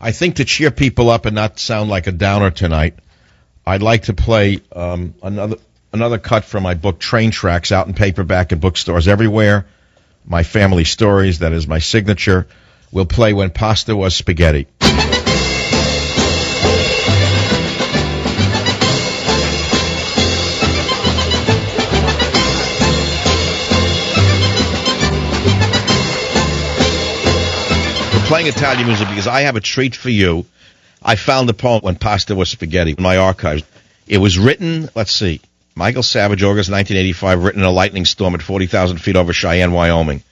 I think to cheer people up and not sound like a downer tonight, I'd like to play another cut from my book, Train Tracks, out in paperback at bookstores everywhere. My Family Stories, that is my signature. We'll play When Pasta Was Spaghetti. Playing Italian music because I have a treat for you. I found the poem When Pasta Was Spaghetti in my archives. It was written, let's see, Michael Savage, August 1985, written in a lightning storm at 40,000 feet over Cheyenne, Wyoming.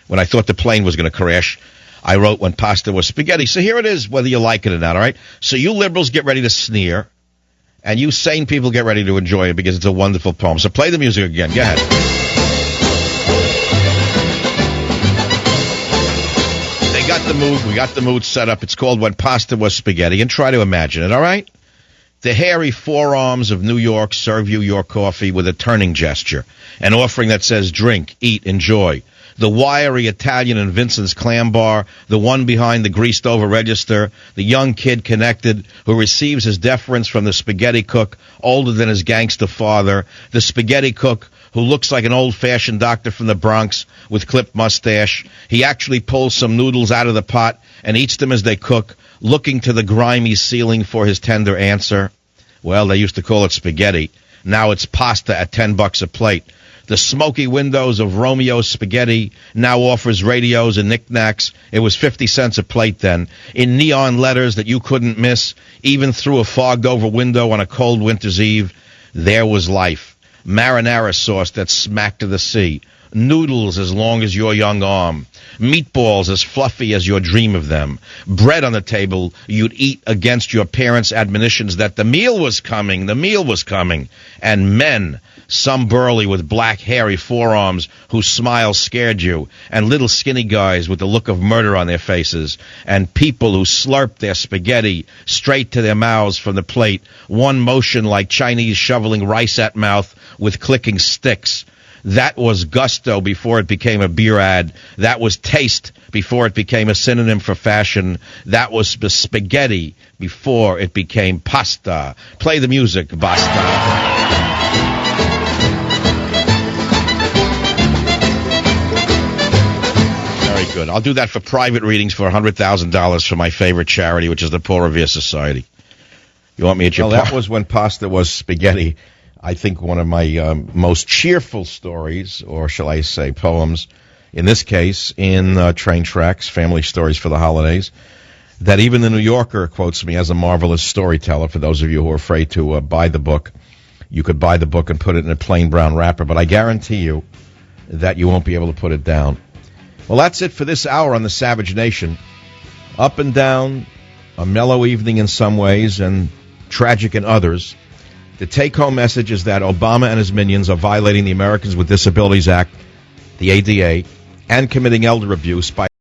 When I thought the plane was going to crash, I wrote When Pasta Was Spaghetti. So here it is, whether you like it or not, all right? So you liberals get ready to sneer, and you sane people get ready to enjoy it because it's a wonderful poem. So play the music again. Go ahead. We got the mood set up. It's called When Pasta Was Spaghetti, and try to imagine it, all right? The hairy forearms of New York serve you your coffee with a turning gesture, an offering that says drink, eat, enjoy. The wiry Italian in Vincent's Clam Bar, the one behind the greased-over register, the young kid connected who receives his deference from the spaghetti cook, older than his gangster father, the spaghetti cook who looks like an old-fashioned doctor from the Bronx with clipped mustache. He actually pulls some noodles out of the pot and eats them as they cook, looking to the grimy ceiling for his tender answer. Well, they used to call it spaghetti. Now it's pasta at $10 a plate. The smoky windows of Romeo's Spaghetti now offers radios and knickknacks. It was 50 cents a plate then. In neon letters that you couldn't miss, even through a fogged-over window on a cold winter's eve, there was life. Marinara sauce that smacked to the sea. Noodles as long as your young arm. Meatballs as fluffy as your dream of them. Bread on the table you'd eat against your parents' admonitions that the meal was coming. And men, some burly with black hairy forearms whose smiles scared you, and little skinny guys with the look of murder on their faces, and people who slurped their spaghetti straight to their mouths from the plate, one motion like Chinese shoveling rice at mouth with clicking sticks. That was gusto before it became a beer ad. That was taste before it became a synonym for fashion. That was spaghetti before it became pasta. Play the music, basta. Good. I'll do that for private readings for $100,000 for my favorite charity, which is the Paul Revere Society. You want me at your That was When Pasta Was Spaghetti. I think one of my most cheerful stories, or shall I say poems, in this case, in Train Tracks, Family Stories for the Holidays, that even the New Yorker quotes me as a marvelous storyteller. For those of you who are afraid to buy the book, you could buy the book and put it in a plain brown wrapper, but I guarantee you that you won't be able to put it down. Well, that's it for this hour on the Savage Nation. Up and down, a mellow evening in some ways and tragic in others. The take-home message is that Obama and his minions are violating the Americans with Disabilities Act, the ADA, and committing elder abuse by